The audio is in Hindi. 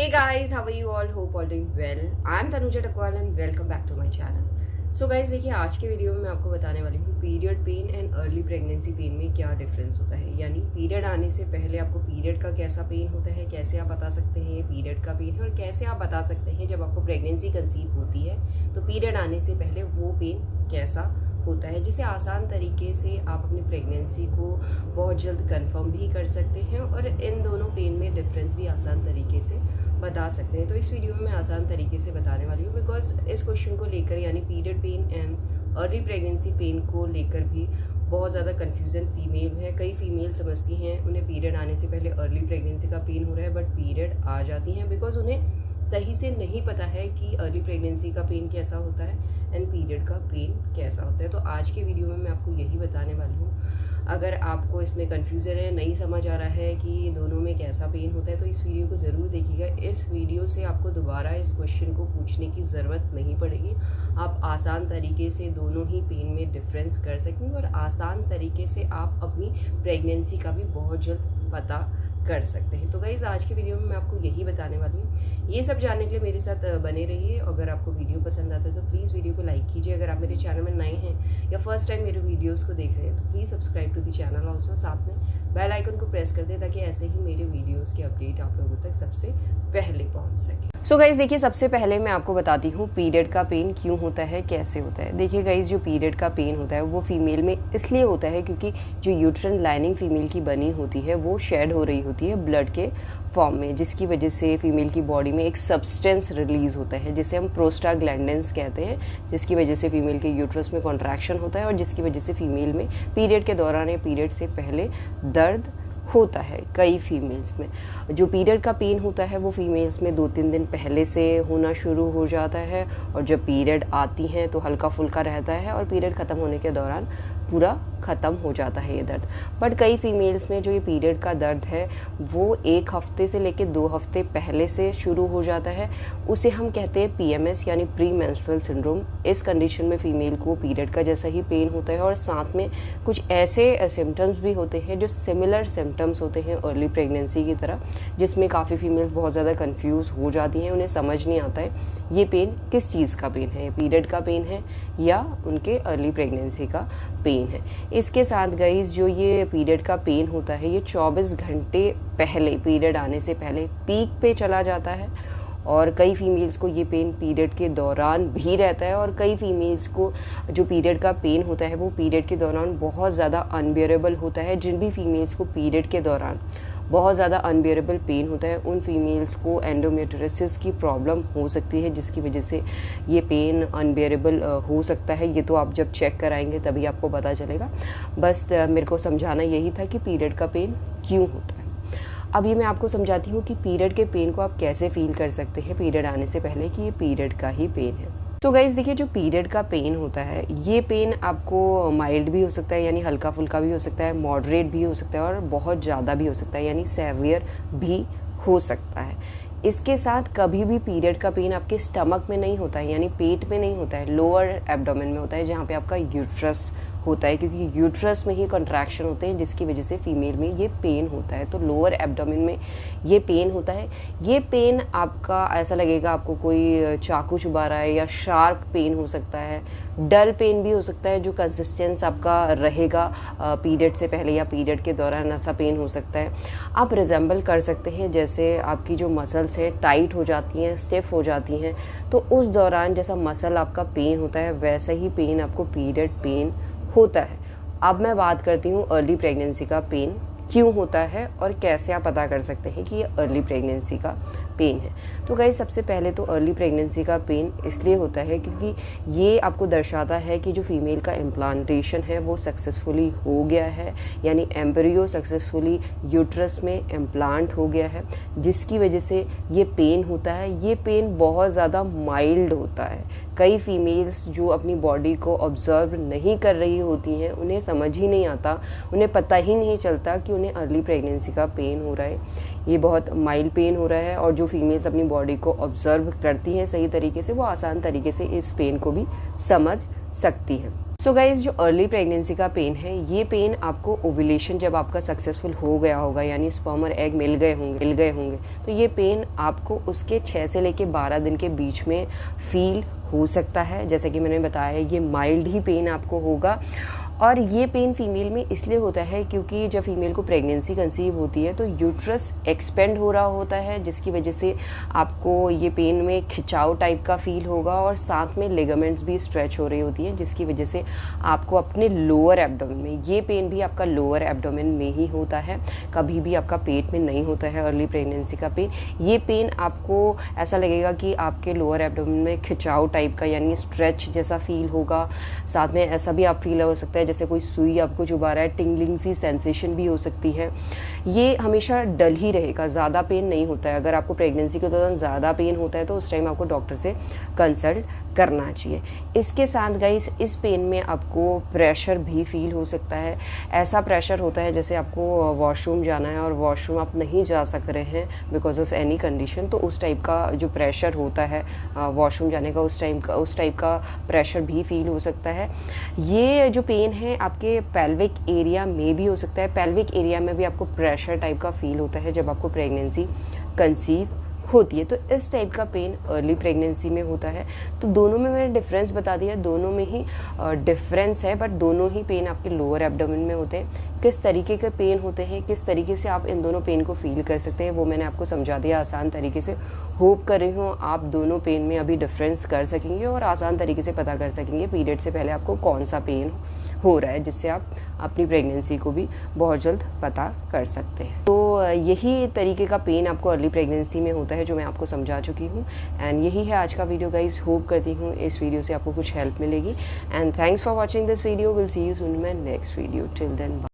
Hey guys, how are you all? Hope all doing well. I am Tanuja Takwal and welcome back to my channel. So guys, देखिए आज के वीडियो में मैं आपको बताने वाली हूँ period pain and early pregnancy pain में क्या डिफरेंस होता है। यानी पीरियड आने से पहले आपको पीरियड का कैसा पेन होता है, कैसे आप बता सकते हैं ये पीरियड का पेन है, और कैसे आप बता सकते हैं जब आपको प्रेगनेंसी कंसीव होती है तो पीरियड आने से पहले वो पेन कैसा होता है, जिसे आसान तरीके से आप अपनी प्रेगनेंसी को बहुत जल्द कंफर्म भी कर सकते हैं और इन दोनों पेन में डिफरेंस भी आसान तरीके से बता सकते हैं। तो इस वीडियो में मैं आसान तरीके से बताने वाली हूँ बिकॉज इस क्वेश्चन को लेकर यानी period pain and early pregnancy pain को लेकर भी बहुत ज़्यादा कन्फ्यूज़न फीमेल है। कई फीमेल समझती हैं उन्हें पीरियड आने से पहले अर्ली प्रेगनेंसी का पेन हो रहा है, बट पीरियड आ जाती हैं बिकॉज उन्हें सही से नहीं पता है कि अर्ली प्रेगनेंसी का पेन कैसा होता है एंड पीरियड का पेन कैसा होता है। तो आज के वीडियो में मैं आपको यही बताने वाली हूँ। अगर आपको इसमें कन्फ्यूज़न है, नहीं समझ आ रहा है कि दोनों में कैसा पेन होता है, तो इस वीडियो को ज़रूर देखिएगा। इस वीडियो से आपको दोबारा इस क्वेश्चन को पूछने की ज़रूरत नहीं पड़ेगी। आप आसान तरीके से दोनों ही पेन में डिफरेंस कर सकेंगे और आसान तरीके से आप अपनी प्रेगनेंसी का भी बहुत जल्द पता कर सकते हैं। तो गाइज़ आज की वीडियो में मैं आपको यही बताने वाली हूँ। ये सब जानने के लिए मेरे साथ बने रहिए। अगर आपको वीडियो पसंद आता है तो प्लीज़ वीडियो को लाइक कीजिए। अगर आप मेरे चैनल में नए हैं या फर्स्ट टाइम मेरे वीडियोस को देख रहे हैं तो please subscribe to the channel also. साथ में बेल आइकन को प्रेस कर दें ताकि ऐसे ही मेरे वीडियोस के अपडेट आप लोगों तक सबसे पहले पहुंच सके। सो गाइज़ देखिए, सबसे पहले मैं आपको बताती हूँ पीरियड का पेन क्यों होता है, कैसे होता है। देखिए गाइज़, जो पीरियड का पेन होता है वो फीमेल में इसलिए होता है क्योंकि जो यूट्रन लाइनिंग फीमेल की बनी होती है वो शेड हो रही होती है ब्लड के फॉर्म में, जिसकी वजह से फीमेल की बॉडी में एक सब्सटेंस रिलीज़ होता है जिसे हम प्रोस्टाग्लैंडिन्स कहते हैं, जिसकी वजह से फीमेल के यूट्रस में कॉन्ट्रैक्शन होता है और जिसकी वजह से फीमेल में पीरियड के दौरान या पीरियड से पहले दर्द होता है। कई फीमेल्स में जो पीरियड का पेन होता है वो फीमेल्स में 2-3 दिन पहले से होना शुरू हो जाता है और जब पीरियड आती हैं तो हल्का फुल्का रहता है और पीरियड ख़त्म होने के दौरान पूरा ख़त्म हो जाता है ये दर्द। बट कई फीमेल्स में जो ये पीरियड का दर्द है वो 1 हफ्ते से लेकर 2 हफ्ते पहले से शुरू हो जाता है। उसे हम कहते हैं PMS यानी प्री मेंस्ट्रुअल सिंड्रोम। इस कंडीशन में फ़ीमेल को पीरियड का जैसा ही पेन होता है और साथ में कुछ ऐसे सिम्टम्स भी होते हैं जो सिमिलर सिम्टम्स होते हैं अर्ली प्रेगनेंसी की तरह, जिसमें काफ़ी फीमेल्स बहुत ज़्यादा कन्फ्यूज़ हो जाती हैं। उन्हें समझ नहीं आता है ये पेन किस चीज़ का पेन है, पीरियड का पेन है या उनके अर्ली प्रेगनेंसी का पेन है। इसके साथ गाइस, जो ये पीरियड का पेन होता है ये 24 घंटे पहले, पीरियड आने से पहले पीक पे चला जाता है और कई फीमेल्स को ये पेन पीरियड के दौरान भी रहता है और कई फीमेल्स को जो पीरियड का पेन होता है वो पीरियड के दौरान बहुत ज़्यादा अनबियरेबल होता है। जिन भी फीमेल्स को पीरियड के दौरान बहुत ज़्यादा अनबियरेबल पेन होता है उन फीमेल्स को एंडोमेट्रियोसिस की प्रॉब्लम हो सकती है, जिसकी वजह से ये पेन अनबियरेबल हो सकता है। ये तो आप जब चेक कराएंगे तभी आपको पता चलेगा। बस मेरे को समझाना यही था कि पीरियड का पेन क्यों होता है। अब ये मैं आपको समझाती हूँ कि पीरियड के पेन को आप कैसे फील कर सकते हैं पीरियड आने से पहले कि ये पीरियड का ही पेन है। तो गाइज़ देखिए, जो पीरियड का पेन होता है ये पेन आपको माइल्ड भी हो सकता है यानी हल्का फुल्का भी हो सकता है, मॉडरेट भी हो सकता है और बहुत ज़्यादा भी हो सकता है यानी सेवियर भी हो सकता है। इसके साथ कभी भी पीरियड का पेन आपके स्टमक में नहीं होता है यानी पेट में नहीं होता है, लोअर एब्डोमेन में होता है जहाँ पे आपका यूट्रस होता है, क्योंकि यूट्रस में ही कंट्रैक्शन होते हैं जिसकी वजह से फीमेल में ये पेन होता है। तो लोअर एब्डोमेन में ये पेन होता है। ये पेन आपका ऐसा लगेगा आपको कोई चाकू चुभा रहा है या शार्प पेन हो सकता है, डल पेन भी हो सकता है जो कंसिस्टेंस आपका रहेगा पीरियड से पहले या पीरियड के दौरान, ऐसा पेन हो सकता है। आप रिजेंबल कर सकते हैं जैसे आपकी जो मसल्स हैं टाइट हो जाती हैं, स्टिफ हो जाती हैं, तो उस दौरान जैसा मसल आपका पेन होता है वैसा ही पेन आपको पीरियड पेन होता है। अब मैं बात करती हूँ अर्ली प्रेगनेंसी का पेन क्यों होता है और कैसे आप पता कर सकते हैं कि ये अर्ली प्रेगनेंसी का पेन है। तो गाइस, सबसे पहले तो अर्ली प्रेगनेंसी का पेन इसलिए होता है क्योंकि ये आपको दर्शाता है कि जो फीमेल का इम्प्लांटेशन है वो सक्सेसफुली हो गया है, यानी एम्ब्रियो सक्सेसफुली यूट्रस में इम्प्लांट हो गया है, जिसकी वजह से ये पेन होता है। ये पेन बहुत ज़्यादा माइल्ड होता है। कई फीमेल्स जो अपनी बॉडी को ऑब्जर्व नहीं कर रही होती हैं उन्हें समझ ही नहीं आता, उन्हें पता ही नहीं चलता कि उन्हें अर्ली प्रेगनेंसी का पेन हो रहा है। ये बहुत माइल्ड पेन हो रहा है और जो फीमेल्स अपनी बॉडी को ऑब्जर्व करती हैं सही तरीके से वो आसान तरीके से इस पेन को भी समझ सकती हैं। सो गाइज, जो अर्ली प्रेगनेंसी का पेन है, ये पेन आपको ओव्यूलेशन जब आपका सक्सेसफुल हो गया होगा, यानी स्पर्म और एग मिल गए होंगे, तो ये पेन आपको उसके 6 से लेके 12 दिन के बीच में फील हो सकता है। जैसे कि मैंने बताया, ये माइल्ड ही पेन आपको होगा। और ये पेन फीमेल में इसलिए होता है क्योंकि जब फीमेल को प्रेगनेंसी कंसीव होती है तो यूट्रस एक्सपेंड हो रहा होता है, जिसकी वजह से आपको ये पेन में खिंचाव टाइप का फील होगा, और साथ में लिगामेंट्स भी स्ट्रेच हो रही होती हैं, जिसकी वजह से आपको अपने लोअर एब्डोमेन में, ये पेन भी आपका लोअर एब्डोमेन में ही होता है, कभी भी आपका पेट में नहीं होता है अर्ली प्रेगनेंसी का पेन। ये पेन आपको ऐसा लगेगा कि आपके लोअर एब्डोमेन में खिंचाव टाइप का, यानी स्ट्रेच जैसा फील होगा। साथ में ऐसा भी आप फील हो सकता है जैसे कोई सुई आपको चुभा रहा है, टिंगलिंग सी सेंसेशन भी हो सकती है। ये हमेशा डल ही रहेगा, ज़्यादा पेन नहीं होता है। अगर आपको प्रेगनेंसी के दौरान ज़्यादा पेन होता है तो उस टाइम आपको डॉक्टर से कंसल्ट करना चाहिए। इसके साथ गाइस, इस पेन में आपको प्रेशर भी फील हो सकता है। ऐसा प्रेशर होता है जैसे आपको वॉशरूम जाना है और वॉशरूम आप नहीं जा सक रहे हैं बिकॉज ऑफ एनी कंडीशन, तो उस टाइप का जो प्रेशर होता है वॉशरूम जाने का, उस टाइप का प्रेशर भी फील हो सकता है। ये जो पेन है आपके पेल्विक एरिया में भी हो सकता है। पेल्विक एरिया में भी आपको प्रेशर टाइप का फील होता है जब आपको प्रेगनेंसी कंसीव होती है। तो इस टाइप का पेन अर्ली प्रेगनेंसी में होता है। तो दोनों में मैंने डिफरेंस बता दिया, दोनों में ही डिफरेंस है, बट दोनों ही पेन आपके लोअर एब्डोमेन में होते हैं। किस तरीके के पेन होते हैं, किस तरीके से आप इन दोनों पेन को फील कर सकते हैं, वो मैंने आपको समझा दिया आसान तरीके से। होप कर रही हूँ आप दोनों पेन में अभी डिफरेंस कर सकेंगे और आसान तरीके से पता कर सकेंगे पीरियड से पहले आपको कौन सा पेन हो रहा है, जिससे आप अपनी प्रेगनेंसी को भी बहुत जल्द पता कर सकते हैं। तो यही तरीके का पेन आपको अर्ली प्रेगनेंसी में होता है जो मैं आपको समझा चुकी हूँ। एंड यही है आज का वीडियो गाइस। होप करती हूँ इस वीडियो से आपको कुछ हेल्प मिलेगी। And thanks for watching this video. Will see you soon in my next video. Till then.